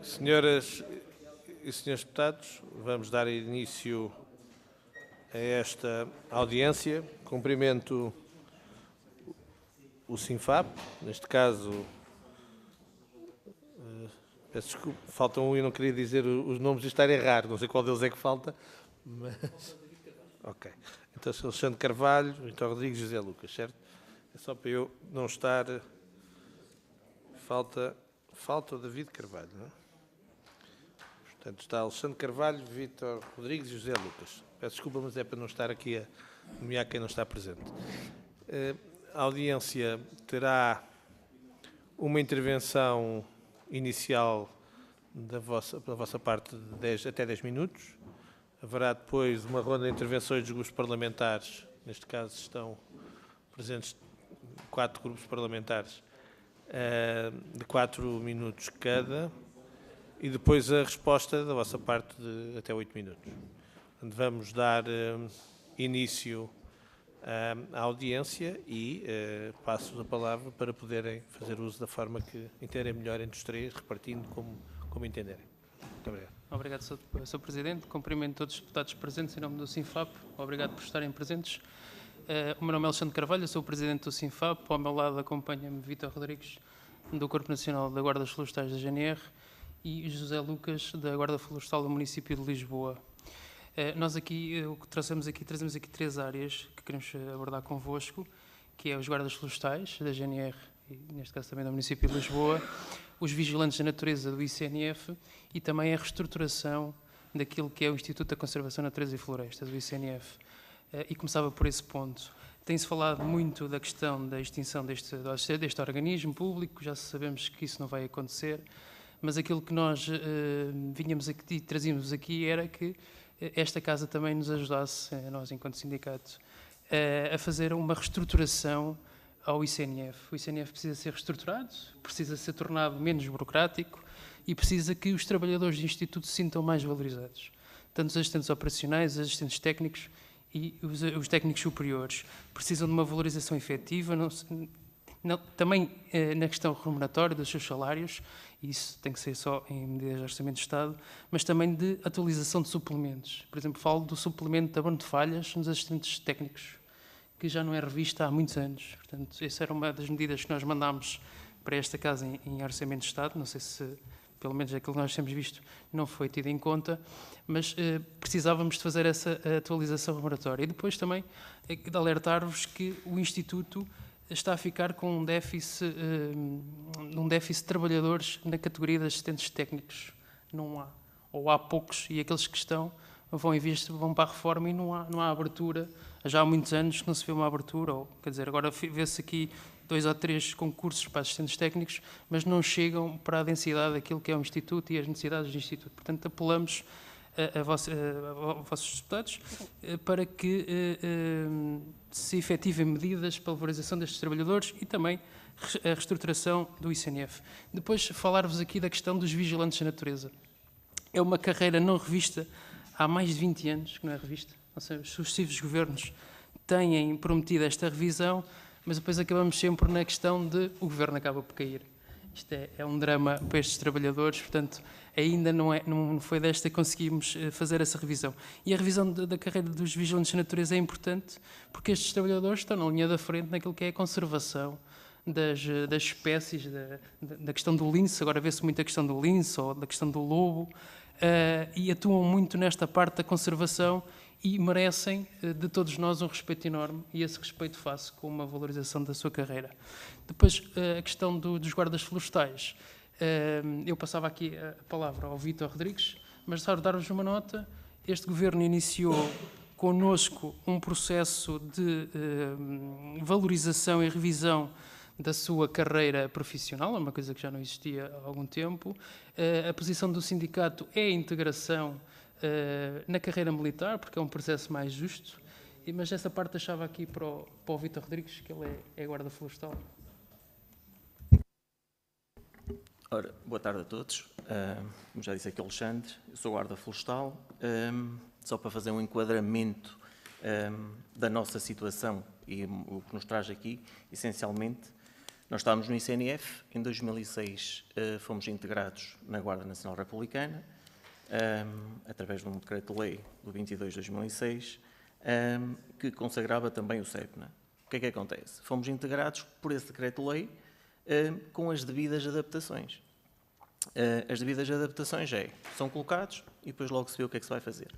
Senhoras e senhores deputados, vamos dar início a esta audiência. Cumprimento o SINFAP, neste caso, peço desculpa, falta um e não queria dizer os nomes, isto está errado, não sei qual deles é que falta, mas... Ok. Então, Alexandre Carvalho, Vitor Rodrigues e José Lucas, certo? É só para eu não estar... Falta o David Carvalho, não é? Portanto, está Alexandre Carvalho, Vitor Rodrigues e José Lucas. Peço desculpa, mas é para não estar aqui a nomear quem não está presente. A audiência terá uma intervenção inicial da vossa parte de até 10 minutos. Haverá depois uma ronda de intervenções dos grupos parlamentares. Neste caso estão presentes 4 grupos parlamentares de 4 minutos cada. E depois a resposta da vossa parte de até 8 minutos. Vamos dar início à audiência e passo a palavra para poderem fazer uso da forma que entenderem melhor entre os três, repartindo como entenderem. Muito obrigado. Obrigado, Sr. Presidente. Cumprimento todos os deputados presentes em nome do SINFAP. Obrigado por estarem presentes. O meu nome é Alexandre Carvalho, sou o Presidente do SINFAP. Ao meu lado acompanha-me Vitor Rodrigues, do Corpo Nacional da Guarda Florestais da GNR, e José Lucas, da Guarda Florestal do município de Lisboa. Nós aqui, trazemos aqui 3 áreas que queremos abordar convosco, que é os guardas florestais da GNR, e neste caso também do município de Lisboa, os vigilantes da natureza do ICNF e também a reestruturação daquilo que é o Instituto da Conservação da Natureza e Florestas, do ICNF. E começava por esse ponto. Tem-se falado muito da questão da extinção deste organismo público, já sabemos que isso não vai acontecer, mas aquilo que nós vinhamos aqui e trazíamos aqui era que esta Casa também nos ajudasse, nós enquanto sindicato, a fazer uma reestruturação ao ICNF. O ICNF precisa ser reestruturado, precisa ser tornado menos burocrático e precisa que os trabalhadores do Instituto se sintam mais valorizados. Tanto os assistentes operacionais, os assistentes técnicos e os técnicos superiores precisam de uma valorização efetiva, também na questão remuneratória dos seus salários, isso tem que ser só em medidas de orçamento de Estado, mas também de atualização de suplementos. Por exemplo, falo do suplemento de abono de falhas nos assistentes técnicos, que já não é revista há muitos anos. Portanto, essa era uma das medidas que nós mandámos para esta Casa em orçamento de Estado, não sei se, pelo menos aquilo que nós temos visto, não foi tido em conta, mas precisávamos de fazer essa atualização remuneratória. E depois também de alertar-vos que o Instituto está a ficar com um déficit de trabalhadores na categoria de assistentes técnicos. Não há. Ou há poucos, e aqueles que estão vão para a reforma e não há abertura. Já há muitos anos que não se vê uma abertura, ou, quer dizer, agora vê-se aqui 2 ou 3 concursos para assistentes técnicos, mas não chegam para a densidade daquilo que é o Instituto e as necessidades do Instituto. Portanto, apelamos a vossos deputados para que se efetivem medidas para a valorização destes trabalhadores e também a reestruturação do ICNF. Depois, falar-vos aqui da questão dos vigilantes da natureza. É uma carreira não revista há mais de 20 anos, que não é revista. Ou seja, os sucessivos governos têm prometido esta revisão, mas depois acabamos sempre na questão de o governo acaba por cair. Isto é um drama para estes trabalhadores, portanto, ainda não foi desta que conseguimos fazer essa revisão. E a revisão da carreira dos vigilantes da natureza é importante porque estes trabalhadores estão na linha da frente naquilo que é a conservação das espécies, da questão do lince, agora vê-se muito a questão do lince ou da questão do lobo, e atuam muito nesta parte da conservação e merecem de todos nós um respeito enorme, e esse respeito faço com uma valorização da sua carreira. Depois, a questão dos guardas florestais. Eu passava aqui a palavra ao Vitor Rodrigues, mas só dar-vos uma nota. Este governo iniciou connosco um processo de valorização e revisão da sua carreira profissional, é uma coisa que já não existia há algum tempo. A posição do sindicato é a integração na carreira militar, porque é um processo mais justo, mas essa parte deixava aqui para o Vitor Rodrigues, que ele é guarda florestal. Ora, boa tarde a todos. Como já disse aqui o Alexandre, eu sou guarda florestal. Só para fazer um enquadramento da nossa situação e o que nos traz aqui, essencialmente, Nós estávamos no ICNF, em 2006 fomos integrados na Guarda Nacional Republicana, através de um decreto-lei do 22 de 2006, que consagrava também o CEPNA. O que é que acontece? Fomos integrados por esse decreto-lei com as devidas adaptações. As devidas adaptações são colocados e depois logo se vê o que é que se vai fazer.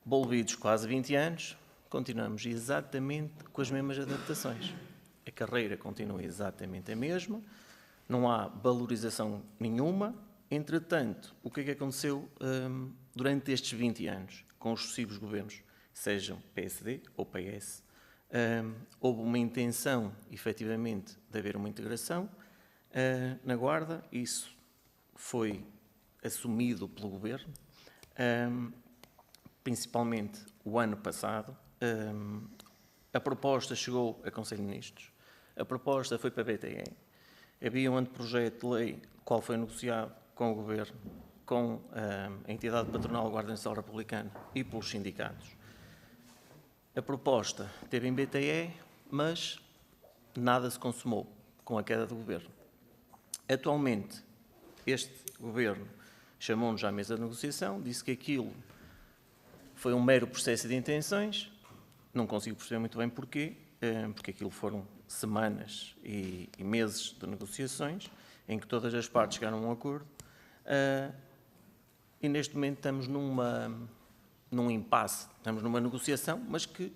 Envolvidos quase 20 anos, continuamos exatamente com as mesmas adaptações. A carreira continua exatamente a mesma, não há valorização nenhuma. Entretanto, o que é que aconteceu durante estes 20 anos, com os sucessivos governos, sejam PSD ou PS? Houve uma intenção, efetivamente, de haver uma integração na Guarda, isso foi assumido pelo Governo, principalmente o ano passado. A proposta chegou a Conselho de Ministros, a proposta foi para a BTE, havia um anteprojeto de lei, qual foi negociado com o Governo, com a entidade patronal da Guarda Nacional Republicana e pelos sindicatos. A proposta teve em BTE, mas nada se consumou com a queda do Governo. Atualmente, este Governo chamou-nos à mesa de negociação, disse que aquilo foi um mero processo de intenções, não consigo perceber muito bem porquê, porque aquilo foram semanas e meses de negociações, em que todas as partes chegaram a um acordo, e neste momento estamos num impasse, estamos numa negociação, mas que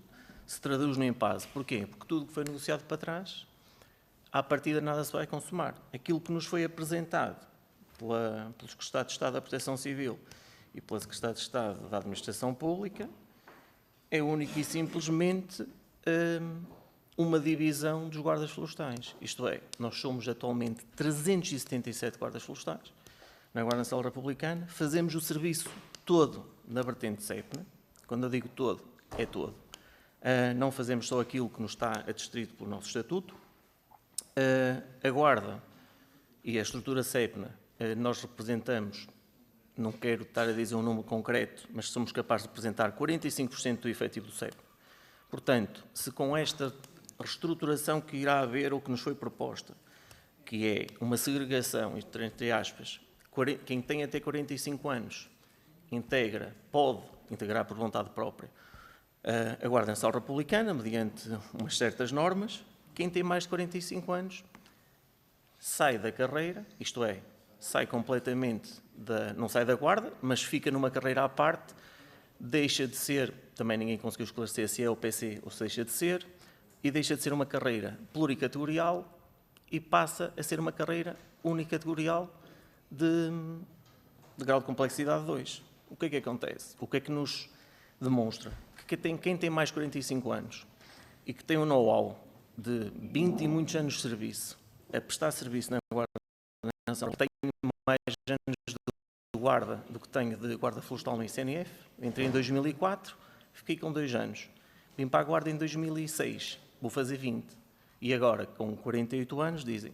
se traduz no impasse. Porquê? Porque tudo que foi negociado para trás, à partida nada se vai consumar. Aquilo que nos foi apresentado pelo Secretário de Estado da Proteção Civil e pela Secretária de Estado da Administração Pública é único e simplesmente uma divisão dos guardas florestais. Isto é, nós somos atualmente 377 guardas florestais na Guarda Nacional Republicana, fazemos o serviço todo na vertente CEPNA. Quando eu digo todo, é todo. Não fazemos só aquilo que nos está adstrito pelo nosso Estatuto. A Guarda e a estrutura CEPNA, nós representamos, não quero estar a dizer um número concreto, mas somos capazes de representar 45% do efetivo do CEPNA. Portanto, se com esta reestruturação que irá haver ou que nos foi proposta, que é uma segregação, entre aspas, quem tem até 45 anos pode integrar por vontade própria a Guarda Nacional Republicana, mediante umas certas normas. Quem tem mais de 45 anos sai da carreira, isto é, sai completamente, não sai da Guarda, mas fica numa carreira à parte, deixa de ser, também ninguém conseguiu esclarecer se é o PC ou se deixa de ser, e deixa de ser uma carreira pluricategorial e passa a ser uma carreira unicategorial de grau de complexidade 2. O que é que acontece? O que é que nos demonstra? Que quem tem mais de 45 anos e que tem um know-how de 20 e muitos anos de serviço, a prestar serviço na Guarda Nacional, tem mais anos de guarda do que tenho de guarda florestal no ICNF. Entrei em 2004, fiquei com 2 anos. Vim para a Guarda em 2006, vou fazer 20. E agora, com 48 anos, dizem,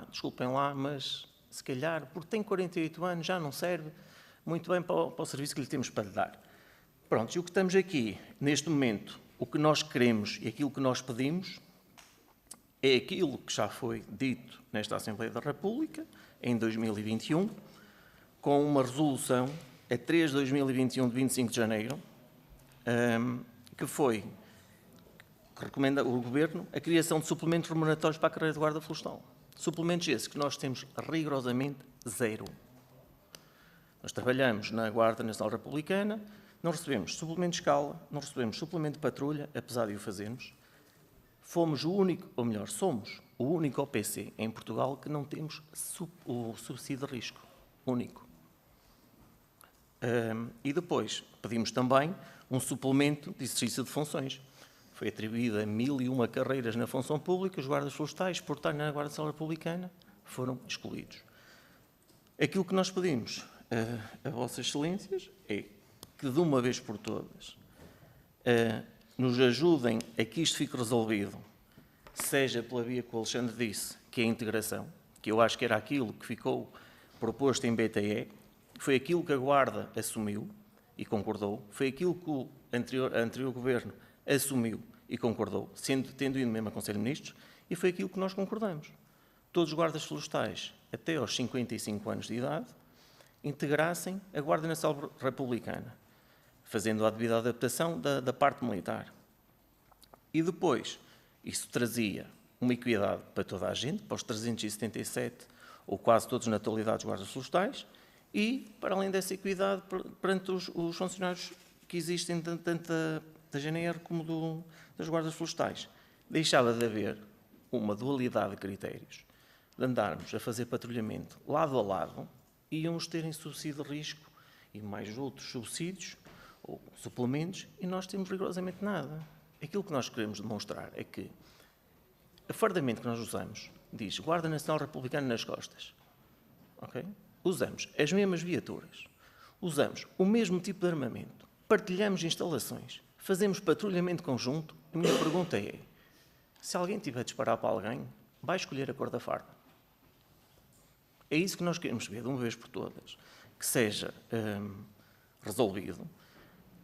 desculpem lá, mas se calhar, porque tem 48 anos, já não serve muito bem para o serviço que lhe temos para lhe dar. Pronto, e o que estamos aqui, neste momento, o que nós queremos e aquilo que nós pedimos é aquilo que já foi dito nesta Assembleia da República, em 2021, com uma resolução a 3 de 2021, de 25 de janeiro, que recomenda o Governo a criação de suplementos remuneratórios para a carreira de guarda florestal. Suplementos esses que nós temos rigorosamente zero. Nós trabalhamos na Guarda Nacional Republicana, não recebemos suplemento de escala, não recebemos suplemento de patrulha, apesar de o fazermos. Somos o único OPC em Portugal que não temos o subsídio de risco. Único. E depois pedimos também um suplemento de exercício de funções. Foi atribuída a 1001 carreiras na função pública, os guardas florestais, por estar na Guarda Nacional Republicana, foram excluídos. Aquilo que nós pedimos a Vossas Excelências é que, de uma vez por todas, nos ajudem a que isto fique resolvido, seja pela via que o Alexandre disse, que é a integração, que eu acho que era aquilo que ficou proposto em BTE, foi aquilo que a Guarda assumiu e concordou, foi aquilo que o anterior Governo assumiu e concordou, tendo ido mesmo a Conselho de Ministros, e foi aquilo que nós concordamos. Todos os guardas florestais, até aos 55 anos de idade, integrassem a Guarda Nacional Republicana, fazendo a devida adaptação da parte militar. E depois, isso trazia uma equidade para toda a gente, para os 377, ou quase todos na totalidade dos guardas florestais, e, para além dessa equidade, perante os funcionários que existem, tanto da GNR como das guardas florestais. Deixava de haver uma dualidade de critérios, de andarmos a fazer patrulhamento lado a lado, e íamos terem subsídio de risco e mais outros subsídios ou suplementos, e nós temos rigorosamente nada. Aquilo que nós queremos demonstrar é que o fardamento que nós usamos diz Guarda Nacional Republicana nas costas. Okay? Usamos as mesmas viaturas, usamos o mesmo tipo de armamento, partilhamos instalações, fazemos patrulhamento conjunto. A minha pergunta é, se alguém tiver a disparar para alguém, vai escolher a cor da farda? É isso que nós queremos ver, de uma vez por todas, que seja resolvido.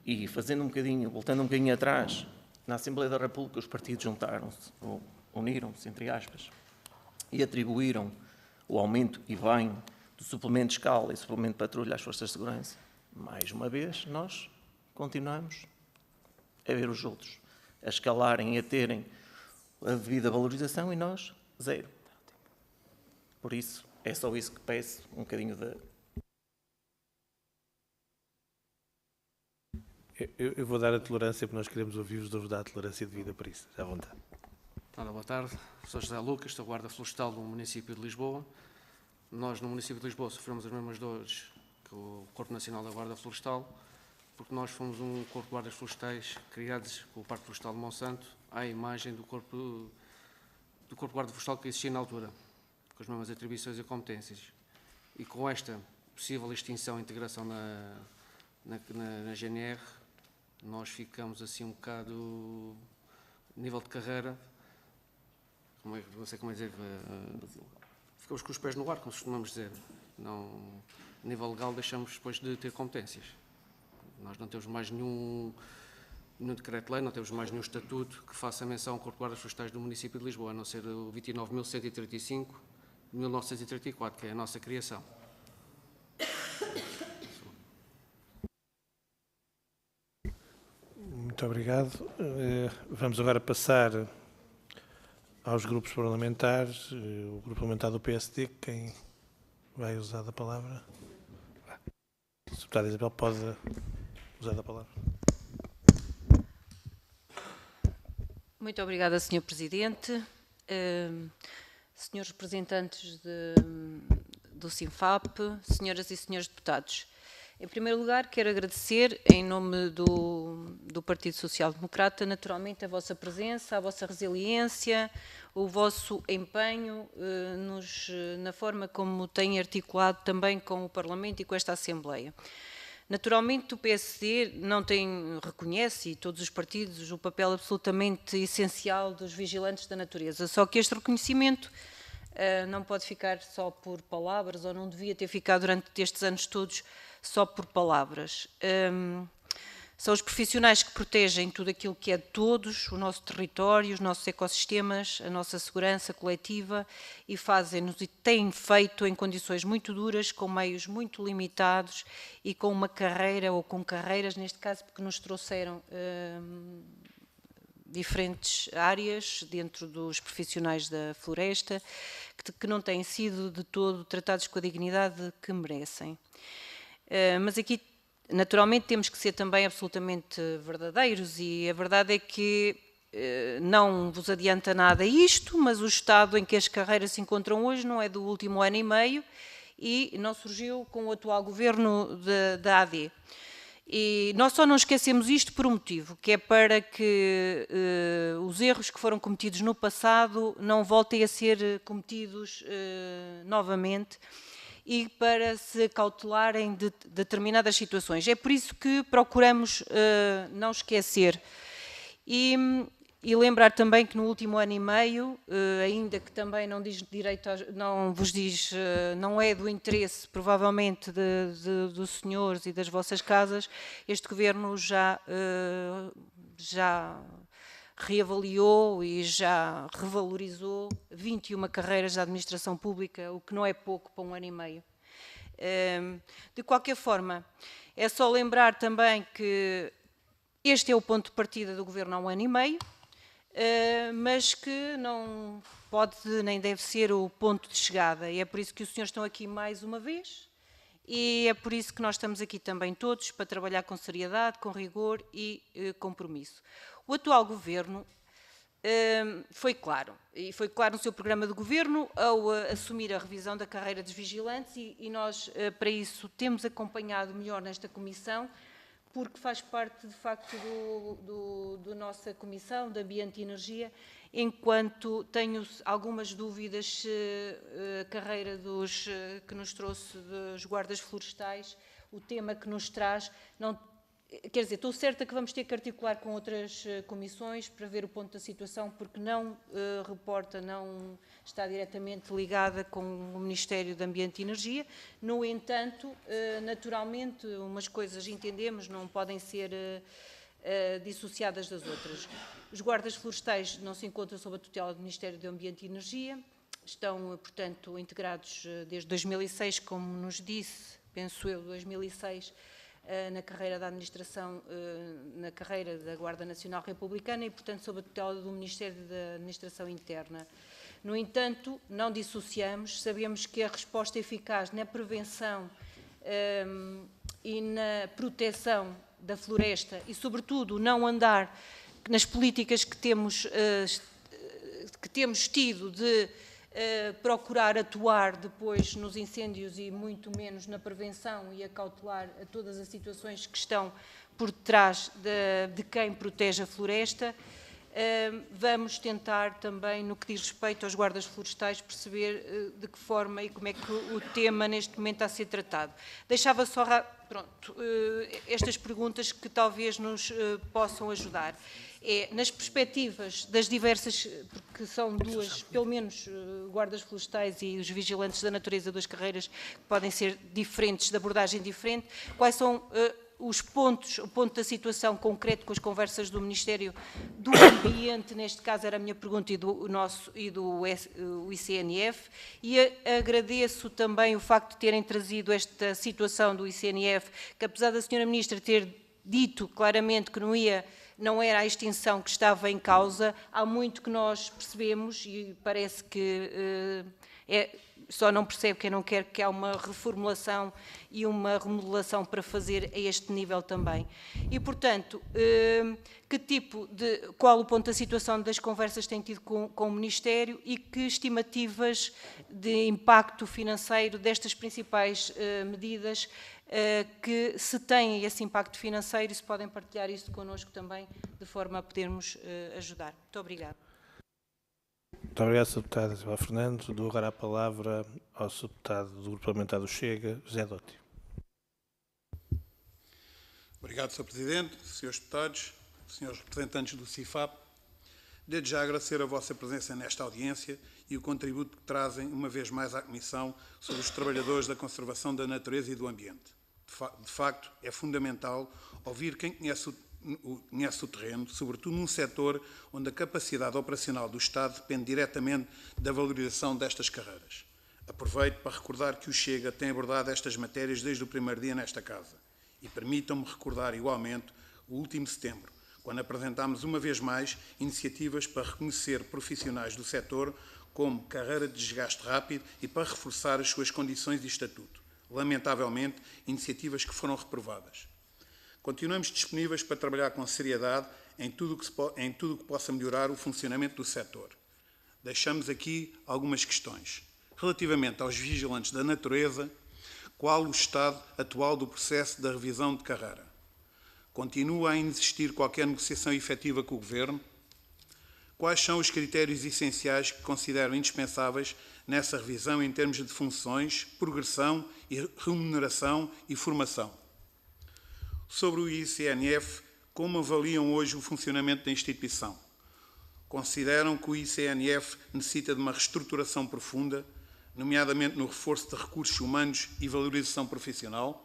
E fazendo voltando um bocadinho atrás, na Assembleia da República os partidos juntaram-se, ou uniram-se, entre aspas, e atribuíram o aumento e bem do suplemento de escala e suplemento de patrulha às forças de segurança. Mais uma vez, nós continuamos a ver os outros a escalarem e a terem a devida valorização e nós, zero. Por isso, é só isso que peço, um bocadinho de... Eu vou dar a tolerância, porque nós queremos ouvir-vos, dou-vos dar a tolerância devida para isso. À vontade. Olá, boa tarde. Sou José Lucas, sou guarda florestal do município de Lisboa. Nós, no município de Lisboa, sofremos as mesmas dores que o Corpo Nacional da Guarda Florestal, porque nós fomos um corpo de guardas florestais criados com o Parque Florestal de Monsanto à imagem do corpo de guarda florestal que existia na altura, com as mesmas atribuições e competências. E com esta possível extinção e integração na GNR, nós ficamos assim um bocado, nível de carreira, não sei como é dizer, ficamos com os pés no ar, como costumamos dizer. Não, a nível legal deixamos depois de ter competências. Nós não temos mais nenhum decreto-lei, não temos mais nenhum estatuto que faça menção ao Corpo de Guardas Florestais do município de Lisboa, a não ser o 29.135 de 1934, que é a nossa criação. Muito obrigado. Vamos agora passar aos grupos parlamentares. O grupo parlamentar do PSD, quem vai usar a palavra? A deputada Isabel pode usar a palavra. Muito obrigada, Sr. Presidente. Senhores representantes do SINFAP, senhoras e senhores deputados, em primeiro lugar, quero agradecer, em nome do Partido Social Democrata, naturalmente a vossa presença, a vossa resiliência, o vosso empenho na forma como têm articulado também com o Parlamento e com esta Assembleia. Naturalmente, o PSD reconhece, e todos os partidos, o papel absolutamente essencial dos vigilantes da natureza, só que este reconhecimento não pode ficar só por palavras, ou não devia ter ficado durante estes anos todos só por palavras. São os profissionais que protegem tudo aquilo que é de todos, o nosso território, os nossos ecossistemas, a nossa segurança coletiva, e fazem-nos e têm feito em condições muito duras, com meios muito limitados e com uma carreira, ou com carreiras neste caso, porque nos trouxeram diferentes áreas dentro dos profissionais da floresta, que não têm sido de todo tratados com a dignidade que merecem. Mas aqui, naturalmente, temos que ser também absolutamente verdadeiros, e a verdade é que não vos adianta nada isto, mas o estado em que as carreiras se encontram hoje não é do último ano e meio e não surgiu com o atual governo da AD. E nós só não esquecemos isto por um motivo, que é para que os erros que foram cometidos no passado não voltem a ser cometidos novamente, e para se cautelarem de determinadas situações. É por isso que procuramos não esquecer. E lembrar também que no último ano e meio, ainda que também não diz direito, não é do interesse, provavelmente, dos senhores e das vossas casas, este governo já reavaliou e já revalorizou 21 carreiras da administração pública, o que não é pouco para um ano e meio. De qualquer forma, é só lembrar também que este é o ponto de partida do Governo há um ano e meio, mas que não pode nem deve ser o ponto de chegada. E é por isso que os senhores estão aqui mais uma vez e é por isso que nós estamos aqui também todos para trabalhar com seriedade, com rigor e compromisso. O atual Governo foi claro, e foi claro no seu programa de governo ao assumir a revisão da carreira dos vigilantes e nós, para isso, temos acompanhado melhor nesta comissão, porque faz parte, de facto, da nossa Comissão de Ambiente e Energia, enquanto tenho algumas dúvidas se a carreira que nos trouxe dos guardas florestais, o tema que nos traz, não. Quer dizer, estou certa que vamos ter que articular com outras comissões para ver o ponto da situação, porque não reporta, não está diretamente ligada com o Ministério do Ambiente e Energia. No entanto, naturalmente, umas coisas entendemos, não podem ser dissociadas das outras. Os guardas florestais não se encontram sob a tutela do Ministério do Ambiente e Energia, estão, portanto, integrados desde 2006, como nos disse, penso eu, 2006, na carreira da administração, na carreira da Guarda Nacional Republicana e, portanto, sob a tutela do Ministério da Administração Interna. No entanto, não dissociamos, sabemos que a resposta eficaz na prevenção e na proteção da floresta e, sobretudo, não andar nas políticas que temos tido de procurar atuar depois nos incêndios e muito menos na prevenção e acautelar a todas as situações que estão por detrás de quem protege a floresta. Vamos tentar também, no que diz respeito aos guardas florestais, perceber de que forma e como é que o tema neste momento está a ser tratado. Deixava só, estas perguntas que talvez nos possam ajudar. Nas perspectivas das diversas, porque são duas, pelo menos, guardas florestais e os vigilantes da natureza, duas carreiras que podem ser diferentes, de abordagem diferente, quais são os pontos, o ponto da situação concreto com as conversas do Ministério do Ambiente, neste caso era a minha pergunta, e do ICNF, e agradeço também o facto de terem trazido esta situação do ICNF, que apesar da Sra. Ministra ter dito claramente que não era a extinção que estava em causa, há muito que nós percebemos e parece que só não percebe quem não quer que há uma reformulação e uma remodelação para fazer a este nível também. E, portanto, qual o ponto da situação das conversas tem tido com o Ministério e que estimativas de impacto financeiro destas principais medidas que se têm esse impacto financeiro e se podem partilhar isso connosco também, de forma a podermos ajudar. Muito obrigada. Muito obrigado, Sr. Deputado Isabel Fernandes. Dou agora a palavra ao Sr. Deputado do Grupo Parlamentar do Chega, José Dotti. Obrigado, Sr. Presidente, Srs. Deputados, Srs. Representantes do CIFAP. Desde já agradecer a vossa presença nesta audiência e o contributo que trazem, uma vez mais, à Comissão sobre os trabalhadores da conservação da natureza e do ambiente. De facto, é fundamental ouvir quem conhece o terreno, sobretudo num setor onde a capacidade operacional do Estado depende diretamente da valorização destas carreiras. Aproveito para recordar que o Chega tem abordado estas matérias desde o primeiro dia nesta Casa. E permitam-me recordar igualmente o último setembro, quando apresentámos uma vez mais iniciativas para reconhecer profissionais do setor como carreira de desgaste rápido e para reforçar as suas condições e estatuto. Lamentavelmente, iniciativas que foram reprovadas. Continuamos disponíveis para trabalhar com seriedade em tudo o que possa melhorar o funcionamento do setor. Deixamos aqui algumas questões. Relativamente aos vigilantes da natureza, qual o estado atual do processo da revisão de carreira? Continua a existir qualquer negociação efetiva com o Governo? Quais são os critérios essenciais que consideram indispensáveis nessa revisão em termos de funções, progressão, remuneração e formação? Sobre o ICNF, como avaliam hoje o funcionamento da instituição? Consideram que o ICNF necessita de uma reestruturação profunda, nomeadamente no reforço de recursos humanos e valorização profissional?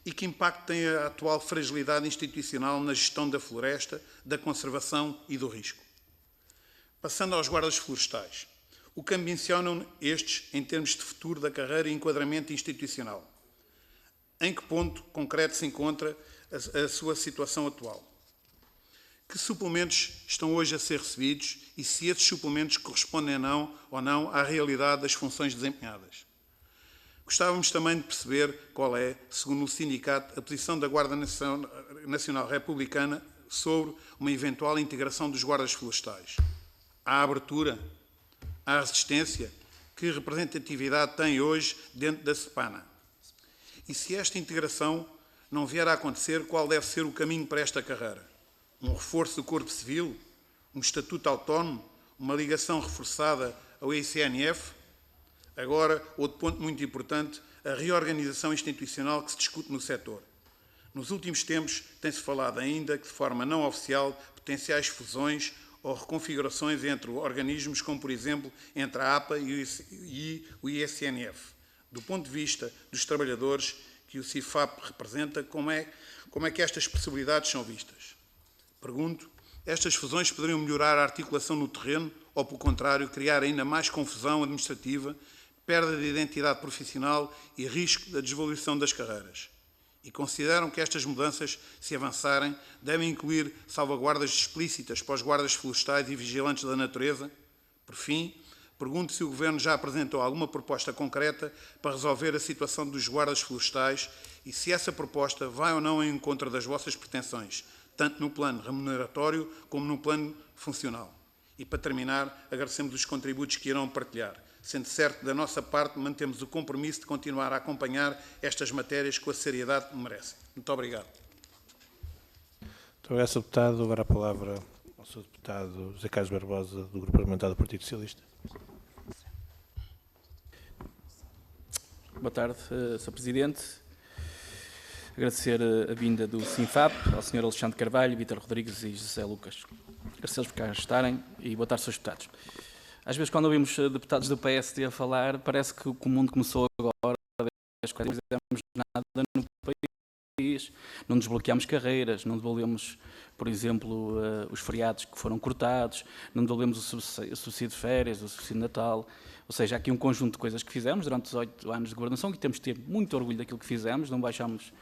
e que impacto tem a atual fragilidade institucional na gestão da floresta, da conservação e do risco. Passando aos guardas florestais, o que ambicionam estes em termos de futuro da carreira e enquadramento institucional? Em que ponto concreto se encontra a sua situação atual? Que suplementos estão hoje a ser recebidos e se esses suplementos correspondem ou não à realidade das funções desempenhadas? Gostávamos também de perceber qual é, segundo o sindicato, a posição da Guarda Nacional Republicana sobre uma eventual integração dos guardas florestais. Há abertura? Há resistência? Que representatividade tem hoje dentro da CEPANA? E se esta integração não vier a acontecer, qual deve ser o caminho para esta carreira? Um reforço do Corpo Civil? Um estatuto autónomo? Uma ligação reforçada ao ICNF? Agora, outro ponto muito importante, a reorganização institucional que se discute no setor. Nos últimos tempos tem-se falado ainda que, de forma não oficial, potenciais fusões ou reconfigurações entre organismos, como, por exemplo, entre a APA e o ICNF. Do ponto de vista dos trabalhadores que o CIFAP representa, como é que estas possibilidades são vistas? Pergunto, estas fusões poderiam melhorar a articulação no terreno ou, pelo contrário, criar ainda mais confusão administrativa, perda de identidade profissional e risco da desvalorização das carreiras? E consideram que estas mudanças, se avançarem, devem incluir salvaguardas explícitas para os guardas florestais e vigilantes da natureza? Por fim, pergunto se o Governo já apresentou alguma proposta concreta para resolver a situação dos guardas florestais e se essa proposta vai ou não em encontro das vossas pretensões, tanto no plano remuneratório como no plano funcional. E, para terminar, agradecemos os contributos que irão partilhar, sendo certo que, da nossa parte, mantemos o compromisso de continuar a acompanhar estas matérias com a seriedade que merecem. Muito obrigado. Muito obrigado, Sr. Deputado. Agora a palavra ao Sr. Deputado José Carlos Barbosa, do Grupo Parlamentar do Partido Socialista. Boa tarde, Sr. Presidente. Agradecer a vinda do CINFAP, ao Sr. Alexandre Carvalho, Vítor Rodrigues e José Lucas. Agradecer-los por cá estarem e boa tarde, Srs. Deputados. Às vezes, quando ouvimos deputados do PSD a falar, parece que o mundo começou agora, desde que não fizemos nada no país, não desbloqueámos carreiras, não devolvemos, por exemplo, os feriados que foram cortados, não devolvemos o subsídio de férias, o subsídio de Natal. Ou seja, há aqui um conjunto de coisas que fizemos durante os 8 anos de governação e temos de ter muito orgulho daquilo que fizemos, não baixamos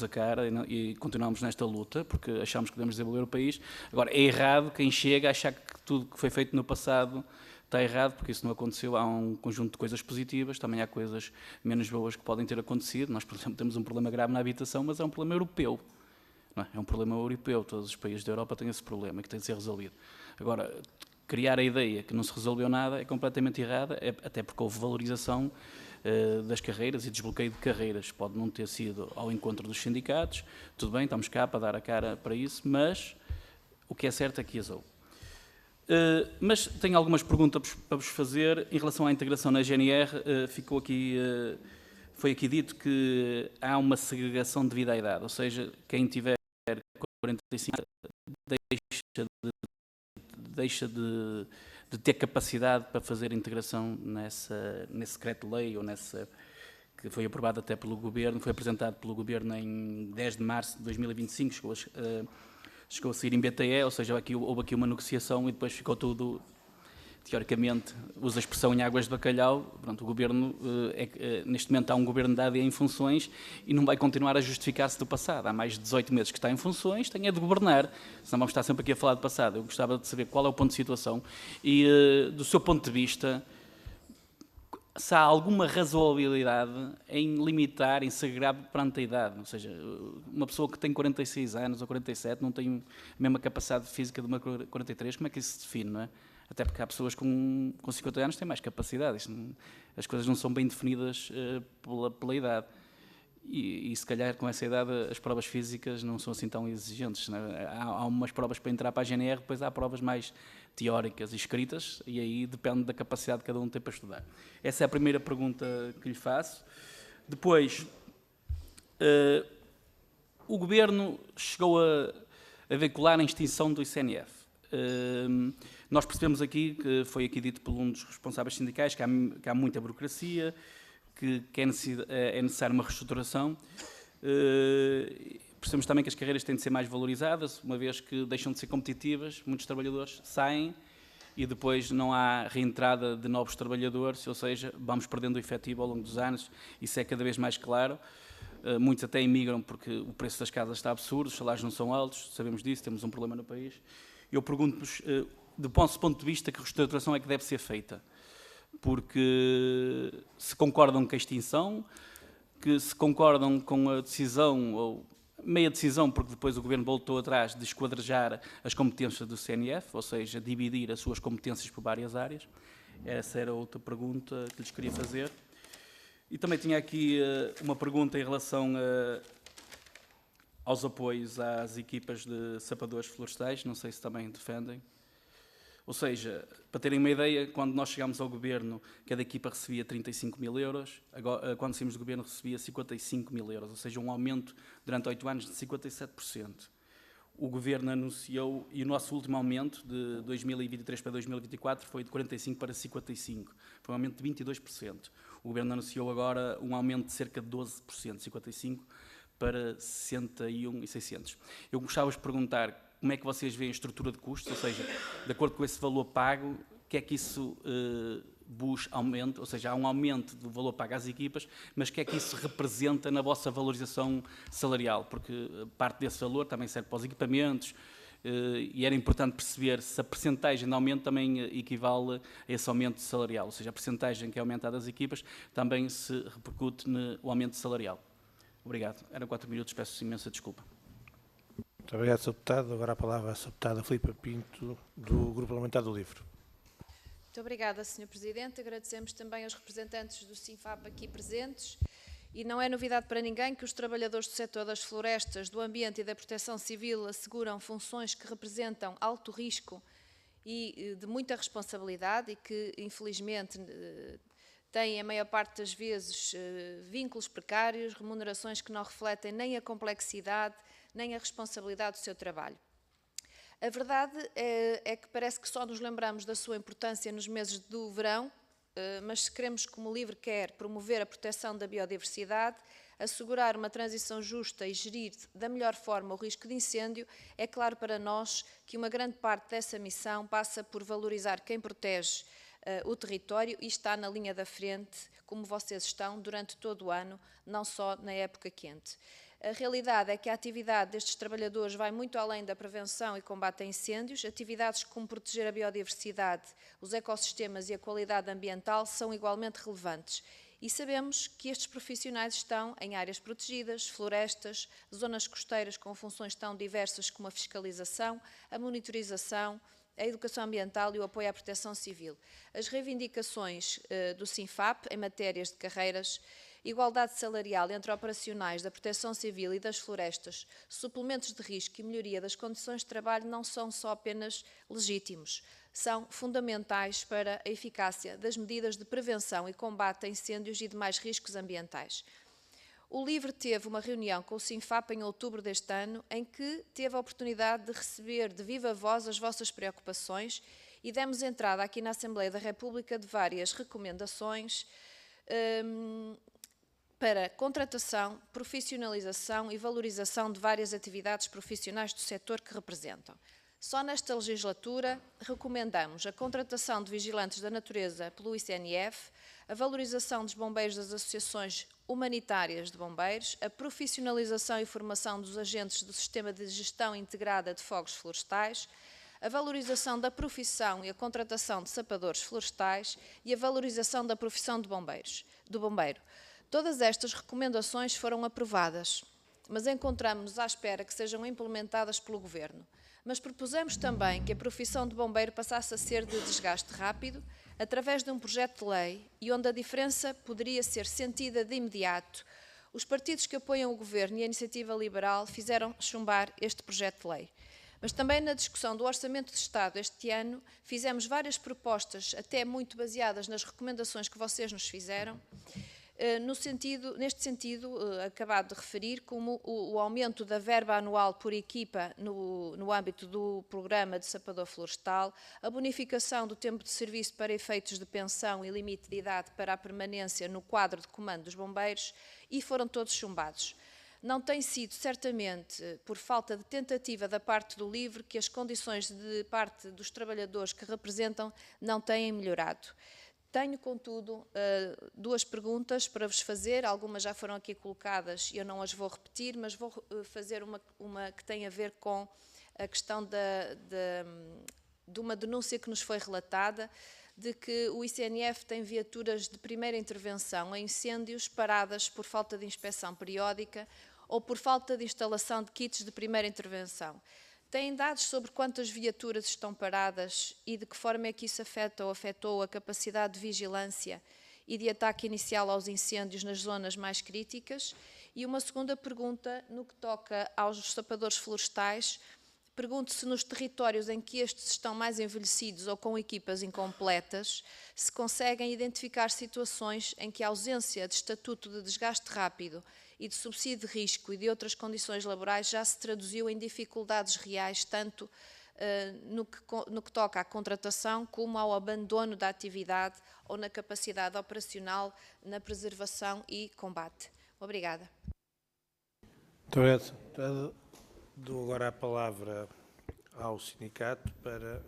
a cara e continuamos nesta luta, porque achamos que devemos desenvolver o país. Agora, é errado quem chega a achar que tudo que foi feito no passado está errado, porque isso não aconteceu. Há um conjunto de coisas positivas, também há coisas menos boas que podem ter acontecido. Nós, por exemplo, temos um problema grave na habitação, mas é um problema europeu. Não é? É um problema europeu, todos os países da Europa têm esse problema que tem de ser resolvido. Agora, criar a ideia que não se resolveu nada é completamente errada, até porque houve valorização das carreiras e desbloqueio de carreiras. Pode não ter sido ao encontro dos sindicatos, tudo bem, estamos cá para dar a cara para isso, mas o que é certo é que as houve. Mas tenho algumas perguntas para vos fazer em relação à integração na GNR. Foi aqui dito que há uma segregação devido à idade, ou seja, quem tiver 45 deixa de ter capacidade para fazer integração nesse decreto-lei ou que foi aprovado até pelo Governo, foi apresentado pelo Governo em 10 de março de 2025, chegou a sair em BTE, ou seja, houve aqui uma negociação e depois ficou tudo, teoricamente, usa a expressão em águas de bacalhau. Pronto, o Governo, neste momento há um Governo de AD em funções e não vai continuar a justificar-se do passado. Há mais de 18 meses que está em funções, tem de governar, senão vamos estar sempre aqui a falar do passado. Eu gostava de saber qual é o ponto de situação e, do seu ponto de vista, se há alguma razoabilidade em limitar, em segregar perante a idade. Ou seja, uma pessoa que tem 46 anos ou 47 não tem a mesma capacidade física de uma 43, como é que isso se define, não é? Até porque há pessoas com 50 anos que têm mais capacidade. As coisas não são bem definidas pela idade. E se calhar com essa idade as provas físicas não são assim tão exigentes, não é? Há umas provas para entrar para a GNR, depois há provas mais teóricas e escritas, e aí depende da capacidade que cada um tem para estudar. Essa é a primeira pergunta que lhe faço. Depois, o Governo chegou a veicular a extinção do ICNF. Nós percebemos aqui, que foi aqui dito por um dos responsáveis sindicais, que há muita burocracia, que é necessária uma reestruturação. Percebemos também que as carreiras têm de ser mais valorizadas, uma vez que deixam de ser competitivas, muitos trabalhadores saem e depois não há reentrada de novos trabalhadores, ou seja, vamos perdendo o efetivo ao longo dos anos, isso é cada vez mais claro. Muitos até emigram porque o preço das casas está absurdo, os salários não são altos, sabemos disso, temos um problema no país. Eu pergunto-vos, do vosso ponto de vista, que reestruturação é que deve ser feita? Porque se concordam com a extinção, que se concordam com a decisão, ou meia decisão, porque depois o Governo voltou atrás de esquadrejar as competências do CNF, ou seja, dividir as suas competências por várias áreas. Essa era outra pergunta que lhes queria fazer. E também tinha aqui uma pergunta em relação aos apoios às equipas de sapadores florestais, não sei se também defendem. Ou seja, para terem uma ideia, quando nós chegámos ao Governo, cada equipa recebia 35 mil euros, agora, quando saímos do Governo recebia 55 mil euros, ou seja, um aumento durante 8 anos de 57%. O Governo anunciou, e o nosso último aumento, de 2023 para 2024, foi de 45 para 55, foi um aumento de 22%. O Governo anunciou agora um aumento de cerca de 12%, 55 para 61.600. Eu gostava de perguntar como é que vocês veem a estrutura de custos, ou seja, de acordo com esse valor pago, o que é que isso aumenta, ou seja, há um aumento do valor pago às equipas, mas o que é que isso representa na vossa valorização salarial? Porque parte desse valor também serve para os equipamentos, e era importante perceber se a percentagem de aumento também equivale a esse aumento salarial, ou seja, a percentagem que é aumentada das equipas também se repercute no aumento salarial. Obrigado. Eram 4 minutos, peço imensa desculpa. Muito obrigado, Sr. Deputado. Agora a palavra à Sra. Deputada Filipa Pinto, do Grupo Parlamentar do LIVRE. Muito obrigada, Sr. Presidente. Agradecemos também aos representantes do SINFAP aqui presentes. E não é novidade para ninguém que os trabalhadores do setor das florestas, do ambiente e da proteção civil asseguram funções que representam alto risco e de muita responsabilidade e que, infelizmente, têm, a maior parte das vezes, vínculos precários, remunerações que não refletem nem a complexidade, nem a responsabilidade do seu trabalho. A verdade é que parece que só nos lembramos da sua importância nos meses do verão, mas se queremos, como o LIVRE quer, promover a proteção da biodiversidade, assegurar uma transição justa e gerir da melhor forma o risco de incêndio, é claro para nós que uma grande parte dessa missão passa por valorizar quem protege o território e está na linha da frente, como vocês estão durante todo o ano, não só na época quente. A realidade é que a atividade destes trabalhadores vai muito além da prevenção e combate a incêndios. Atividades como proteger a biodiversidade, os ecossistemas e a qualidade ambiental são igualmente relevantes. E sabemos que estes profissionais estão em áreas protegidas, florestas, zonas costeiras com funções tão diversas como a fiscalização, a monitorização, a educação ambiental e o apoio à proteção civil. As reivindicações do SINFAP em matérias de carreiras, igualdade salarial entre operacionais da proteção civil e das florestas, suplementos de risco e melhoria das condições de trabalho não são só apenas legítimos, são fundamentais para a eficácia das medidas de prevenção e combate a incêndios e demais riscos ambientais. O LIVRE teve uma reunião com o SINFAP em outubro deste ano, em que teve a oportunidade de receber de viva voz as vossas preocupações e demos entrada aqui na Assembleia da República de várias recomendações para contratação, profissionalização e valorização de várias atividades profissionais do setor que representam. Só nesta legislatura recomendamos a contratação de vigilantes da natureza pelo ICNF, a valorização dos bombeiros das associações humanitárias de bombeiros, a profissionalização e formação dos agentes do Sistema de Gestão Integrada de Fogos Florestais, a valorização da profissão e a contratação de sapadores florestais e a valorização da profissão do bombeiro. Todas estas recomendações foram aprovadas, mas encontramos-nos à espera que sejam implementadas pelo Governo. Mas propusemos também que a profissão de bombeiro passasse a ser de desgaste rápido, através de um projeto de lei, e onde a diferença poderia ser sentida de imediato. Os partidos que apoiam o Governo e a Iniciativa Liberal fizeram chumbar este projeto de lei. Mas também na discussão do Orçamento de Estado este ano, fizemos várias propostas, até muito baseadas nas recomendações que vocês nos fizeram, Neste sentido, acabado de referir, como o aumento da verba anual por equipa no âmbito do programa de sapador florestal, a bonificação do tempo de serviço para efeitos de pensão e limite de idade para a permanência no quadro de comando dos bombeiros, e foram todos chumbados. Não tem sido, certamente, por falta de tentativa da parte do LIVRE, que as condições de parte dos trabalhadores que representam não têm melhorado. Tenho, contudo, duas perguntas para vos fazer. Algumas já foram aqui colocadas e eu não as vou repetir, mas vou fazer uma que tem a ver com a questão de uma denúncia que nos foi relatada, de que o ICNF tem viaturas de primeira intervenção a incêndios paradas por falta de inspeção periódica ou por falta de instalação de kits de primeira intervenção. Têm dados sobre quantas viaturas estão paradas e de que forma é que isso afeta ou afetou a capacidade de vigilância e de ataque inicial aos incêndios nas zonas mais críticas? E uma segunda pergunta, no que toca aos sapadores florestais, pergunto se nos territórios em que estes estão mais envelhecidos ou com equipas incompletas, se conseguem identificar situações em que a ausência de estatuto de desgaste rápido e de subsídio de risco e de outras condições laborais já se traduziu em dificuldades reais, tanto no que toca à contratação como ao abandono da atividade ou na capacidade operacional, na preservação e combate. Obrigada. Muito obrigado. Dou agora a palavra ao sindicato para,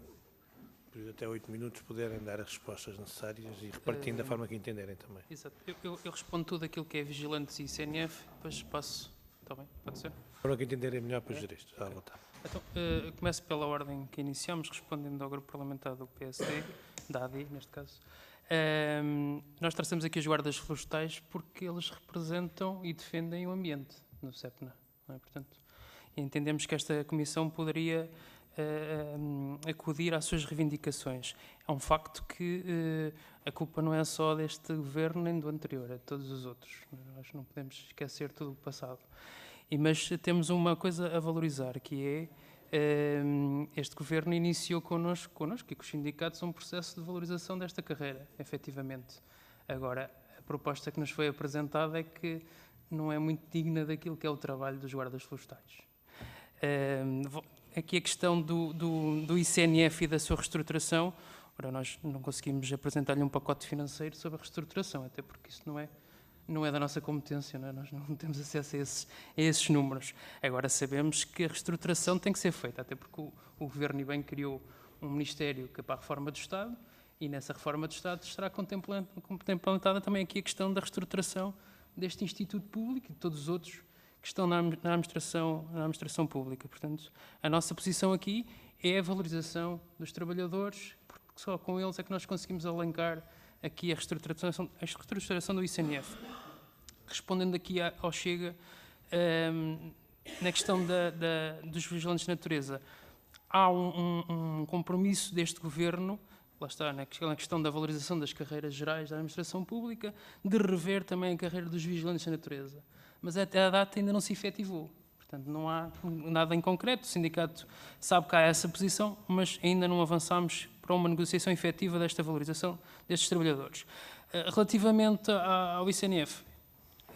por até 8 minutos, poderem dar as respostas necessárias e repartindo da forma que entenderem também. Exato. Eu respondo tudo aquilo que é vigilantes e ICNF, depois passo. Está bem? Pode ser? A forma que entenderem melhor para gerir isto. À vontade. Então, começo pela ordem que iniciamos, respondendo ao grupo parlamentar do PSD, da AD, neste caso. Nós traçamos aqui os guardas florestais porque eles representam e defendem o ambiente no CEPNA. Não é? Portanto, entendemos que esta comissão poderia acudir às suas reivindicações. É um facto que a culpa não é só deste governo nem do anterior, é de todos os outros. Nós não podemos esquecer tudo o passado. Mas temos uma coisa a valorizar, que é este governo iniciou connosco e com os sindicatos um processo de valorização desta carreira, efetivamente. Agora, a proposta que nos foi apresentada é que não é muito digna daquilo que é o trabalho dos guardas florestais. Aqui a questão do ICNF e da sua reestruturação. Ora, nós não conseguimos apresentar-lhe um pacote financeiro sobre a reestruturação, até porque isso não é da nossa competência, não é? Nós não temos acesso a esses números. Agora sabemos que a reestruturação tem que ser feita, até porque o Governo bem criou um Ministério que é para a reforma do Estado, e nessa reforma do Estado estará contemplada também aqui a questão da reestruturação deste Instituto Público e de todos os outros que estão na administração pública. Portanto, a nossa posição aqui é a valorização dos trabalhadores, porque só com eles é que nós conseguimos alencar aqui a reestruturação do ICNF. Respondendo aqui ao Chega, na questão dos vigilantes de natureza, há um compromisso deste Governo, lá está, na questão da valorização das carreiras gerais da administração pública, de rever também a carreira dos vigilantes de natureza. Mas até à data ainda não se efetivou. Portanto, não há nada em concreto. O sindicato sabe que há essa posição, mas ainda não avançámos para uma negociação efetiva desta valorização destes trabalhadores. Relativamente ao ICNF,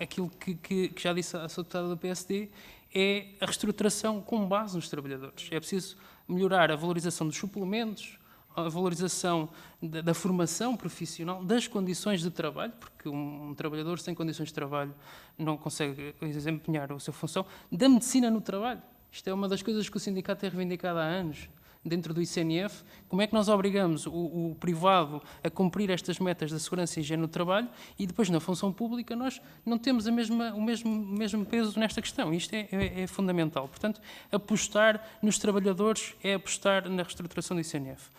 aquilo que já disse a sua deputada do PSD é a reestruturação com base nos trabalhadores. É preciso melhorar a valorização dos suplementos, a valorização da formação profissional, das condições de trabalho, porque um trabalhador sem condições de trabalho não consegue desempenhar a sua função, da medicina no trabalho. Isto é uma das coisas que o sindicato tem reivindicado há anos dentro do ICNF. Como é que nós obrigamos o privado a cumprir estas metas da segurança e higiene no trabalho e depois na função pública nós não temos o mesmo peso nesta questão? Isto é fundamental. Portanto, apostar nos trabalhadores é apostar na reestruturação do ICNF.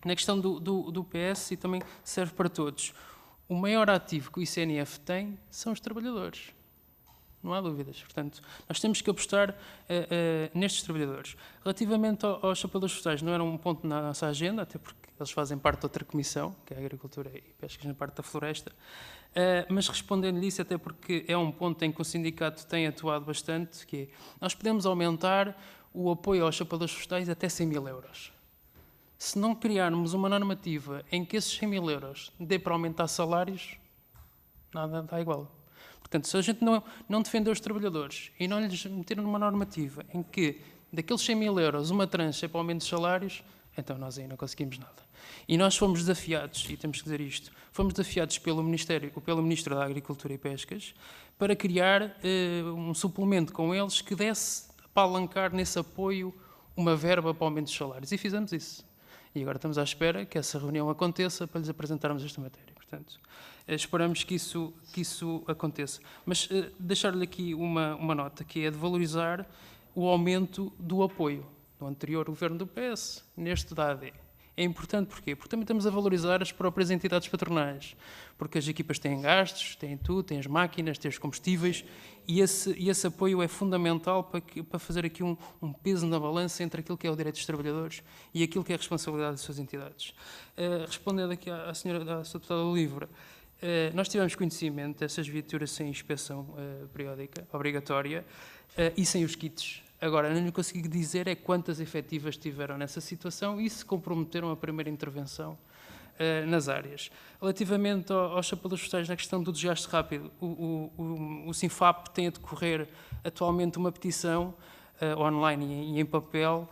Na questão do PS, e também serve para todos, o maior ativo que o ICNF tem são os trabalhadores. Não há dúvidas. Portanto, nós temos que apostar nestes trabalhadores. Relativamente aos sapadores florestais, não era um ponto na nossa agenda, até porque eles fazem parte de outra comissão, que é a Agricultura e Pescas na parte da floresta, mas respondendo-lhe isso, até porque é um ponto em que o sindicato tem atuado bastante, que é, nós podemos aumentar o apoio aos sapadores florestais até 100 mil euros. Se não criarmos uma normativa em que esses 100 mil euros dê para aumentar salários, nada dá igual. Portanto, se a gente não defender os trabalhadores e não lhes meter numa normativa em que daqueles 100 mil euros uma tranche é para o aumento de salários, então nós aí não conseguimos nada. E nós fomos desafiados, e temos que dizer isto, fomos desafiados pelo Ministro da Agricultura e Pescas para criar um suplemento com eles que desse para apalancar nesse apoio uma verba para o aumento dos salários. E fizemos isso. E agora estamos à espera que essa reunião aconteça para lhes apresentarmos esta matéria. Portanto, esperamos que isso aconteça. Mas deixar-lhe aqui uma nota, que é de valorizar o aumento do apoio. No anterior governo do PS, neste da AD. É importante porquê? Porque também estamos a valorizar as próprias entidades patronais, porque as equipas têm gastos, têm tudo, têm as máquinas, têm os combustíveis, e esse apoio é fundamental para fazer aqui um peso na balança entre aquilo que é o direito dos trabalhadores e aquilo que é a responsabilidade das suas entidades. Respondendo aqui à Sra. Deputada Olívora, nós tivemos conhecimento dessas viaturas sem inspeção periódica, obrigatória, e sem os kits. Agora, não lhe consigo dizer é quantas efetivas tiveram nessa situação e se comprometeram a primeira intervenção nas áreas. Relativamente aos chapadores florestais, na questão do desgaste rápido, o Sinfap tem a decorrer atualmente uma petição online e em papel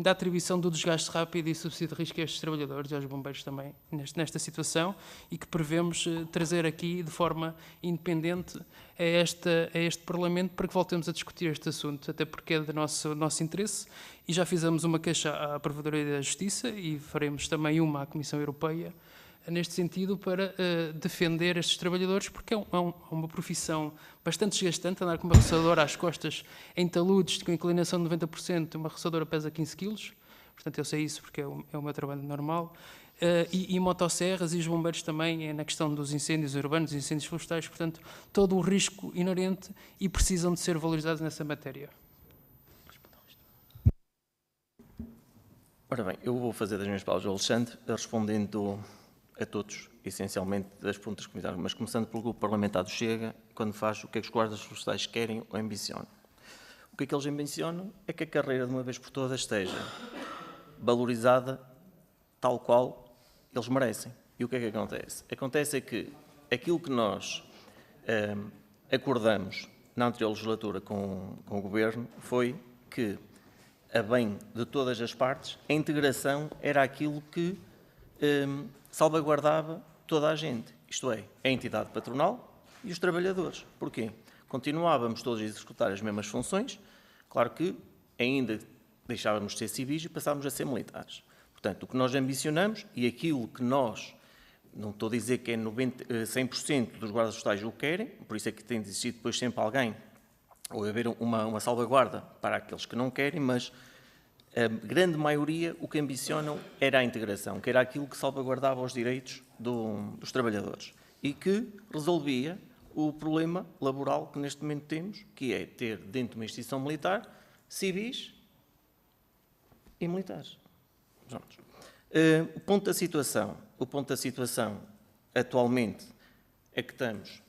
da atribuição do desgaste rápido e subsídio de risco a estes trabalhadores e aos bombeiros também nesta situação, e que prevemos trazer aqui de forma independente a este Parlamento para que voltemos a discutir este assunto, até porque é do nosso interesse, e já fizemos uma queixa à Provedoria da Justiça e faremos também uma à Comissão Europeia neste sentido para defender estes trabalhadores, porque é uma profissão bastante desgastante, andar com uma roçadora às costas em taludes com inclinação de 90%, uma roçadora pesa 15 kg, portanto eu sei isso porque é o meu trabalho normal, e motosserras, e os bombeiros também, na questão dos incêndios urbanos, incêndios florestais, portanto todo o risco inerente, e precisam de ser valorizados nessa matéria. Ora bem, eu vou fazer das minhas palavras ao Alexandre, respondendo a todos, essencialmente, das perguntas que me fizeram, mas começando pelo grupo parlamentar do Chega, quando faz o que é que os guardas florestais querem ou ambicionam. O que é que eles ambicionam é que a carreira, de uma vez por todas, esteja valorizada tal qual eles merecem. E o que é que acontece? Acontece é que aquilo que nós acordamos na anterior legislatura com o Governo foi que, a bem de todas as partes, a integração era aquilo que salvaguardava toda a gente, isto é, a entidade patronal e os trabalhadores. Porquê? Continuávamos todos a executar as mesmas funções, claro que ainda deixávamos de ser civis e passávamos a ser militares. Portanto, o que nós ambicionamos e aquilo que nós, não estou a dizer que é 100% dos guardas florestais o querem, por isso é que tem de existir depois sempre alguém, ou haver uma salvaguarda para aqueles que não querem, mas a grande maioria o que ambicionam era a integração, que era aquilo que salvaguardava os direitos dos trabalhadores e que resolvia o problema laboral que neste momento temos, que é ter dentro de uma instituição militar civis e militares. O ponto da situação atualmente é que estamos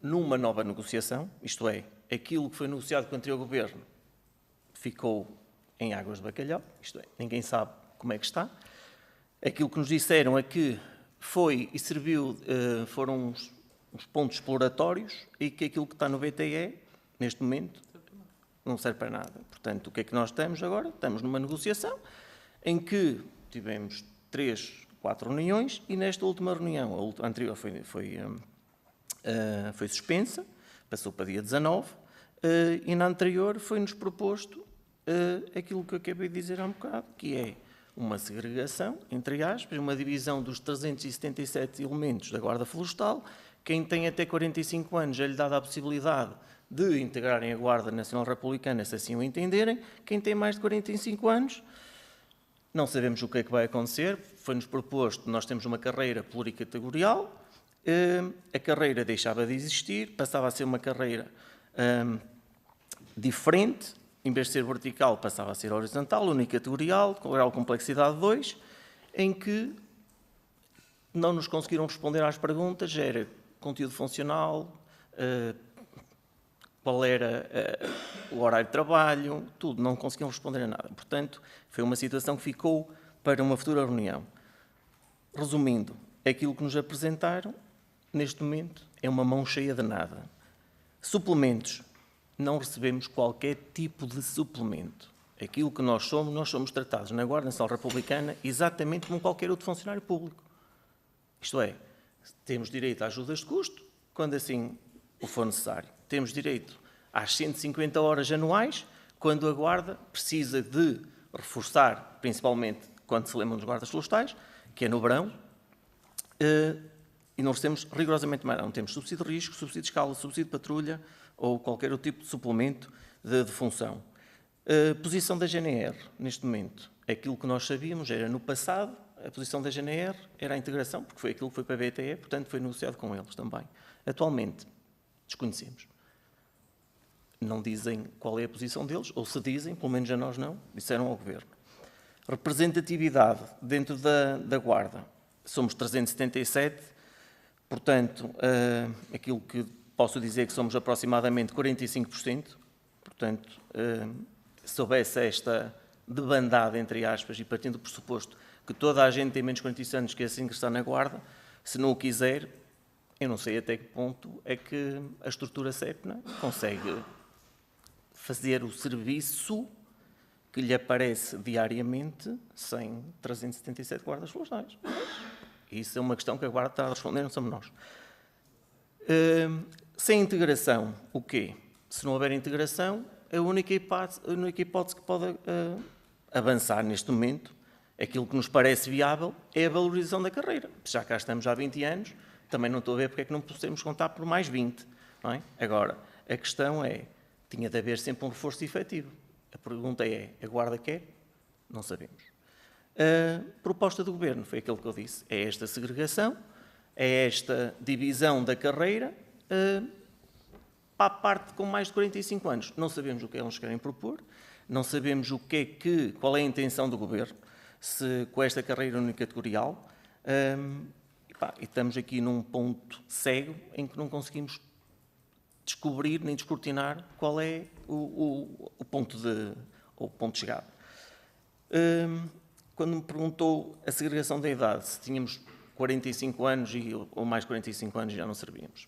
numa nova negociação, isto é, aquilo que foi negociado com o anterior governo ficou em águas de bacalhau, isto é, ninguém sabe como é que está. Aquilo que nos disseram é que foi e serviu, foram uns pontos exploratórios e que aquilo que está no VTE, neste momento, não serve para nada. Portanto, o que é que nós estamos agora? Estamos numa negociação em que tivemos 3, 4 reuniões e nesta última reunião, a anterior foi suspensa, passou para dia 19, e na anterior foi-nos proposto aquilo que eu acabei de dizer há um bocado, que é uma segregação, entre aspas, uma divisão dos 377 elementos da Guarda Florestal. Quem tem até 45 anos é-lhe dada a possibilidade de integrarem a Guarda Nacional Republicana, se assim o entenderem. Quem tem mais de 45 anos, não sabemos o que é que vai acontecer. Foi-nos proposto, nós temos uma carreira pluricategorial, a carreira deixava de existir, passava a ser uma carreira diferente. Em vez de ser vertical, passava a ser horizontal, unicategorial, com grau de complexidade 2, em que não nos conseguiram responder às perguntas, era conteúdo funcional, qual era o horário de trabalho, tudo, não conseguiam responder a nada. Portanto, foi uma situação que ficou para uma futura reunião. Resumindo, aquilo que nos apresentaram neste momento, é uma mão cheia de nada. Suplementos. Não recebemos qualquer tipo de suplemento. Aquilo que nós somos tratados na Guarda Nacional Republicana exatamente como qualquer outro funcionário público. Isto é, temos direito a ajudas de custo, quando assim o for necessário. Temos direito às 150 horas anuais, quando a Guarda precisa de reforçar, principalmente quando se lembram dos guardas florestais, que é no verão, e não recebemos rigorosamente mais. Não temos subsídio de risco, subsídio de escala, subsídio de patrulha ou qualquer outro tipo de suplemento de função. Posição da GNR, neste momento, aquilo que nós sabíamos era, no passado, a posição da GNR era a integração, porque foi aquilo que foi para a BTE, portanto foi negociado com eles também. Atualmente, desconhecemos. Não dizem qual é a posição deles, ou se dizem, pelo menos a nós não, disseram ao Governo. Representatividade dentro da Guarda, somos 377, portanto, aquilo que posso dizer é que somos aproximadamente 45%, portanto, se houvesse esta debandada, entre aspas, e partindo do pressuposto que toda a gente tem menos de 45 anos que assim ingressar na Guarda, se não o quiser, eu não sei até que ponto é que a estrutura CEPNA consegue fazer o serviço que lhe aparece diariamente sem 377 guardas florestais. Isso é uma questão que a Guarda está a responder, não somos nós. Sem integração, o quê? Se não houver integração, a única hipótese que pode avançar neste momento, aquilo que nos parece viável, é a valorização da carreira. Já cá estamos há 20 anos, também não estou a ver porque é que não podemos contar por mais 20. Não é? Agora, a questão é, tinha de haver sempre um reforço efetivo. A pergunta é, a Guarda quer? Não sabemos. A proposta do Governo foi aquilo que eu disse, é esta segregação, é esta divisão da carreira, para a parte com mais de 45 anos. Não sabemos o que eles querem propor, não sabemos qual é a intenção do Governo, se com esta carreira unicategorial, e estamos aqui num ponto cego em que não conseguimos descobrir nem descortinar qual é o ponto de chegada. Quando me perguntou a segregação da idade, se tínhamos 45 anos ou mais de 45 anos já não servíamos.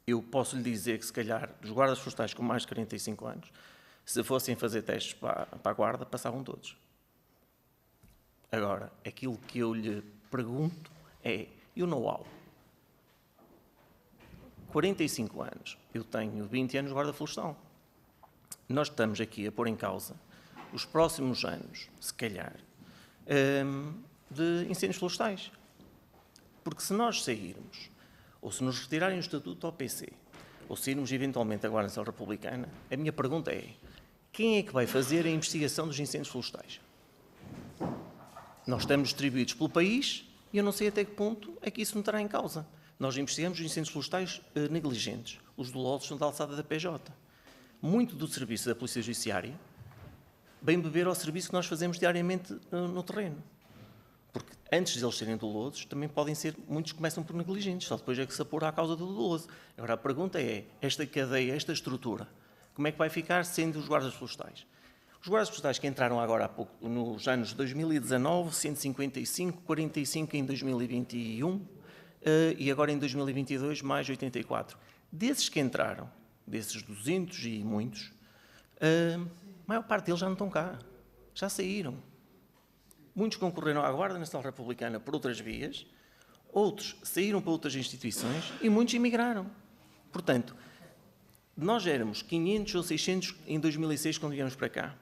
Eu posso lhe dizer que, se calhar, dos guardas florestais com mais de 45 anos, se fossem fazer testes para a Guarda, passavam todos. Agora, aquilo que eu lhe pergunto é, e o know-how? 45 anos, eu tenho 20 anos de guarda florestal. Nós estamos aqui a pôr em causa os próximos anos, se calhar, de incêndios florestais. Porque se nós sairmos, ou se nos retirarem o estatuto ao PC, ou sairmos eventualmente da Guarda Nacional Republicana, a minha pergunta é, quem é que vai fazer a investigação dos incêndios florestais? Nós estamos distribuídos pelo país e eu não sei até que ponto é que isso me terá em causa. Nós investigamos os incêndios florestais negligentes. Os dolosos são da alçada da PJ. Muito do serviço da Polícia Judiciária vem beber ao serviço que nós fazemos diariamente no terreno. Porque antes de eles serem dolosos, também podem ser, muitos começam por negligentes, só depois é que se apura a causa do doloso. Agora a pergunta é, esta cadeia, esta estrutura, como é que vai ficar sendo os guardas florestais? Os guardas florestais que entraram agora há pouco, nos anos 2019, 155, 45 em 2021 e agora em 2022 mais 84. Desses que entraram, desses 200 e muitos, a maior parte deles já não estão cá, já saíram. Muitos concorreram à Guarda Nacional Republicana por outras vias, outros saíram para outras instituições e muitos emigraram. Portanto, nós éramos 500 ou 600 em 2006 quando viemos para cá.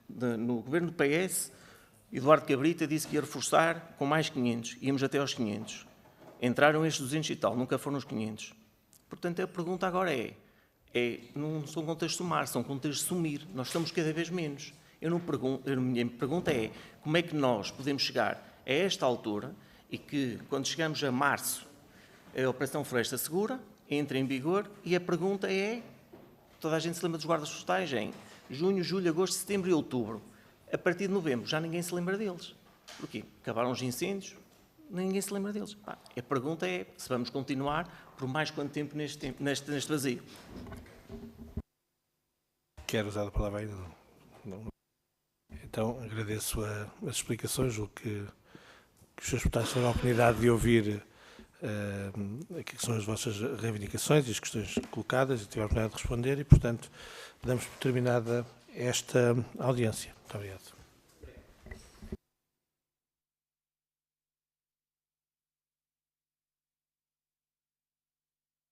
No governo do PS, Eduardo Cabrita disse que ia reforçar com mais 500, íamos até aos 500. Entraram estes 200 e tal, nunca foram os 500. Portanto, a pergunta agora não são contas de somar, são contas de sumir. Nós estamos cada vez menos. A minha pergunta é, como é que nós podemos chegar a esta altura e que, quando chegamos a março, a Operação Floresta Segura entra em vigor e a pergunta é, toda a gente se lembra dos guardas florestais em junho, julho, agosto, setembro e outubro. A partir de novembro já ninguém se lembra deles. Porquê? Acabaram os incêndios, ninguém se lembra deles. A pergunta é se vamos continuar por mais quanto tempo neste vazio. Quer usar a palavra ainda? Não. Então, agradeço as explicações, o que os seus deputados tiveram a oportunidade de ouvir aquilo que são as vossas reivindicações e as questões colocadas e tivemos a oportunidade de responder e, portanto, damos por terminada esta audiência. Muito obrigado.